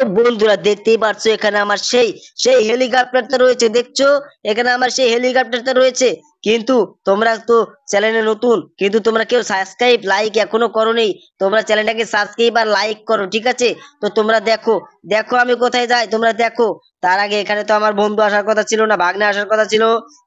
তো বন্ধুরা দেখতেই পারছো এখানে আমার সেই সেই হেলিকপ্টারটা রয়েছে, দেখছো? এখানে আমার সেই হেলিকপ্টারটা রয়েছে। কিন্তু তোমরা তো চ্যানেলে নতুন, কিন্তু তোমরা কেউ সাবস্ক্রাইব লাইক এখনো করোনি। তোমরা চ্যানেলটাকে সাবস্ক্রাইব আর লাইক করো, ঠিক আছে? তো তোমরা দেখো, দেখো আমি কোথায় যাই, তোমরা দেখো। তার আগে এখানে তো আমার বন্ধু আসার কথা ছিল না, ভাগ্নে আসার কথা ছিল।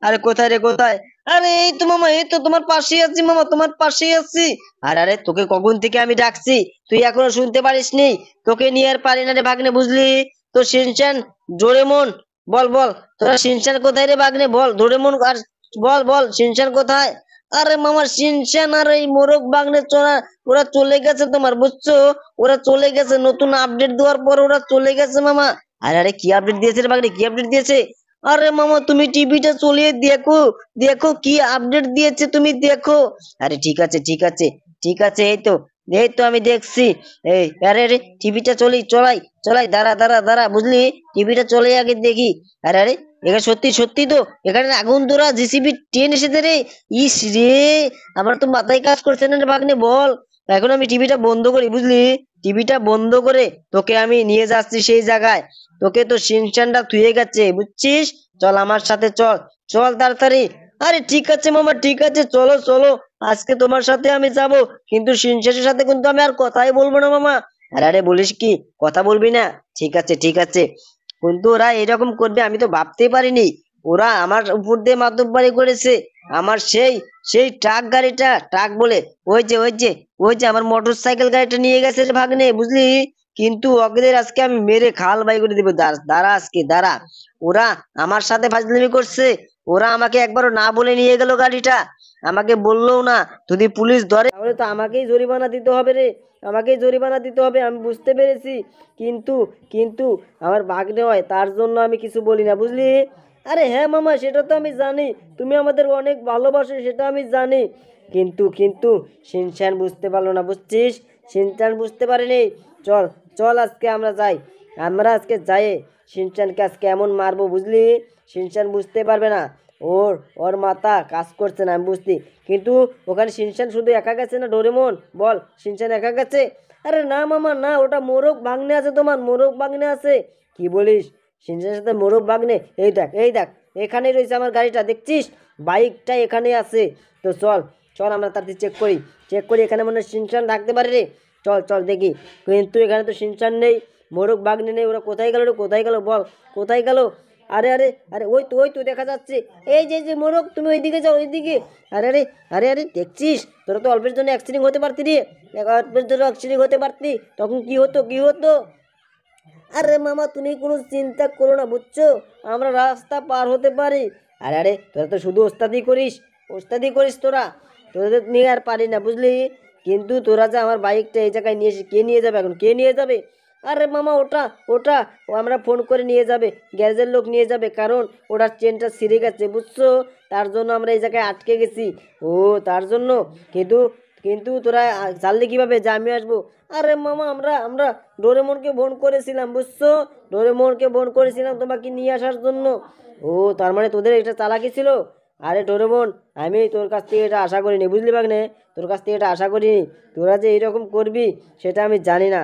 আরে কোথায় রে, কোথায়? আরে এই তো মামা, এই তো তোমার পাশেই আছি মামা, তোমার পাশেই আছি। আরে আরে, তোকে কখন থেকে আমি ডাকছি, তুই এখনো শুনতে পারিসনি? তোকে নিয়ে আর পারি না রে ভাগ্নে, বুঝলি? তো শিনচান, ডোরেমন, বল বল, তোরা শিনচান কোথায় রে ভাগ্নে? বল ডোরেমন আর বল বল, শিনচান কোথায়? আরে মামা, শিনচান আর এই মোরগ ভাগ্নে চলা, ওরা চলে গেছে তোমার, বুঝছো? ওরা চলে গেছে, নতুন আপডেট দেওয়ার পর ওরা চলে গেছে মামা। আরে আরে, কি আপডেট দিয়েছে রে ভাগ্নে, কি আপডেট দিয়েছে? আরে মামা, তুমি টিভিটা চলিয়ে দেখো, দেখো কি আপডেট দিয়েছে, তুমি দেখো। আরে ঠিক আছে, ঠিক আছে, ঠিক আছে, এই তো, এই তো আমি দেখছি। এই আরে আরে, টিভিটা চলাই চলাই, দাঁড়া দাঁড়া দাঁড়া, বুঝলি? টিভিটা চলে আগে দেখি। আরে আরে, এখানে সত্যি সত্যি তো এখানে আগুন ধরা জিসিবি ট্রেন এসেছে রে। ইস রে, আমার তো মাথায় কাজ করছে না রে ভাগ্নে, বল। এখন আমি টিভিটা বন্ধ করি, বুঝলি? টিভিটা বন্ধ করে তোকে আমি নিয়ে যাচ্ছি সেই জায়গায়। তোকে তো শিনচানটা থুয়ে গেছে, বুঝছিস? চল আমার সাথে, চল, চল তাড়াতাড়ি। আরে ঠিক আছে মামা, ঠিক আছে, চলো চলো, আজকে তোমার সাথে আমি যাব। কিন্তু শিনশেষের সাথে কিন্তু আমি আর কথাই বলবো না মামা। আরে আরে, বলিস কি, কথা বলবি না? ঠিক আছে, ঠিক আছে। কিন্তু ওরা এরকম করবে আমি তো ভাবতেই পারিনি। ওরা আমার উপর দিয়ে মাতব্বরি করেছে। আমার সেই সেই ট্রাক গাড়িটা, ট্রাক বলে, ওই যে আমার মোটর সাইকেল গাড়িটা নিয়ে গেছে রে ভাগ্নে, বুঝলি? কিন্তু ওদের আজকে আমি মেরে খাল বাই করে দিব, দাঁড়া দাঁড়া, আজকে দাঁড়া। ওরা আমার সাথে ফাজলামি করছে। ওরা আমাকে একবারও না বলে নিয়ে গেল গাড়িটা, আমাকে বললোও না। যদি পুলিশ ধরে তাহলে তো আমাকেই জরিমানা দিতে হবে রে, আমাকেই জরিমানা দিতে হবে, আমি বুঝতে পেরেছি। কিন্তু কিন্তু আমার ভাগ্নে হয়, তার জন্য আমি কিছু বলি না, বুঝলি? আরে হ্যাঁ মামা, সেটা তো আমি জানি, তুমি আমাদের অনেক ভালোবাসো, সেটা আমি জানি। কিন্তু শিনচান বুঝতে পারলো না, বুঝছিস? শিনচান বুঝতে পারেনি। চল, চল আজকে আমরা যাই, আমরা আজকে যাই, শিনচানকে আজকে এমন মারবো, বুঝলি? শিনচান বুঝতে পারবে না। ওর ওর মাথা কাজ করছে না, আমি বুঝতি। কিন্তু ওখানে শিনচান শুধু একা গেছে না ডোরেমন, বল, শিনচান একা গেছে? আরে না মামা না, ওটা মোরগ ভাগ্নে আছে, তোমার মোরগ ভাগ্নে আছে। কি বলিস? শিনচানের সাথে মোরগ ভাগ্নে? এই দেখ, এই দেখ, এখানেই রয়েছে আমার গাড়িটা, দেখছিস? বাইকটা এখানেই আছে। তো চল, চল আমরা তাড়াতাড়ি চেক করি, চেক করি, এখানে মনে হয় শিনচান থাকতে পারে রে। চল চল দেখি। কিন্তু এখানে তো শিনচান নেই, মোরগ ভাগ্নে নেই, ওরা কোথায় গেল রে, কোথায় গেল বল, কোথায় গেল? আরে আরে আরে, ওই তো দেখা যাচ্ছে। এই যে মোরগ, তুমি ওইদিকে যাও, ওইদিকে। আরে আরে, আরে আরে, দেখছিস? তোরা তো অল্পের জন্য অ্যাক্সিডেন্ট হতে পারতি রে, অল্পের জন্য অ্যাক্সিডেন্ট হতে পারতি, তখন কি হতো, কি হতো? আরে মামা, তুমি কোনো চিন্তা করো না, বুঝছো? আমরা রাস্তা পার হতে পারি। আরে আরে, তোরা তো শুধু ওস্তাদি করিস, ওস্তাদি করিস তোরা, তোদের নিয়ে আর পারি না, বুঝলি? কিন্তু তোরা যে আমার বাইকটা এই জায়গায় নিয়ে এসে, কে নিয়ে যাবে এখন, কে নিয়ে যাবে? আরে মামা, ওটা ওটা ও আমরা ফোন করে নিয়ে যাবে, গ্যারেজের লোক নিয়ে যাবে, কারণ ওটার চেনটা ছিঁড়ে গেছে, বুঝছো? তার জন্য আমরা এই জায়গায় আটকে গেছি। ও, তার জন্য। কিন্তু কিন্তু তোরা জানলে কিভাবে যে আমি আসবো? আরে মামা, আমরা আমরা ডোরেমনকে ফোন করেছিলাম, বুঝছো? ডোরেমনকে ফোন করেছিলাম তোমাকে নিয়ে আসার জন্য। ও, তার মানে তোদের এটা চালাকি ছিল? আরে ডোরেমন, আমি তোর কাছ থেকে এটা আশা করিনি, বুঝলি বাগনে? তোর কাছ থেকে এটা আশা করিনি, তোরা যে এইরকম করবি সেটা আমি জানি না।